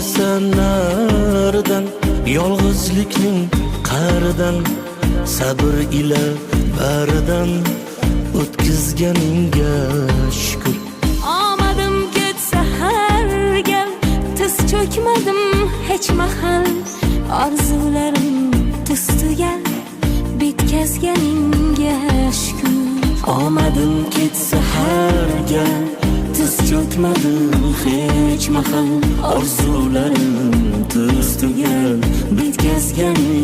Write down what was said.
kelsa naridan, yolg'izlikning qa'ridan, sabr ila baridan o'tkazganingga shukr. Omadim ketsa har gal, tiz cho'kmadim hech mahal. Orzularim tiz tugal, bitkazganingga shukr. Omadim ketsa har gal, tiz cho'kmadim hech mahal. Orzularim tiz tugal, bitkazganingga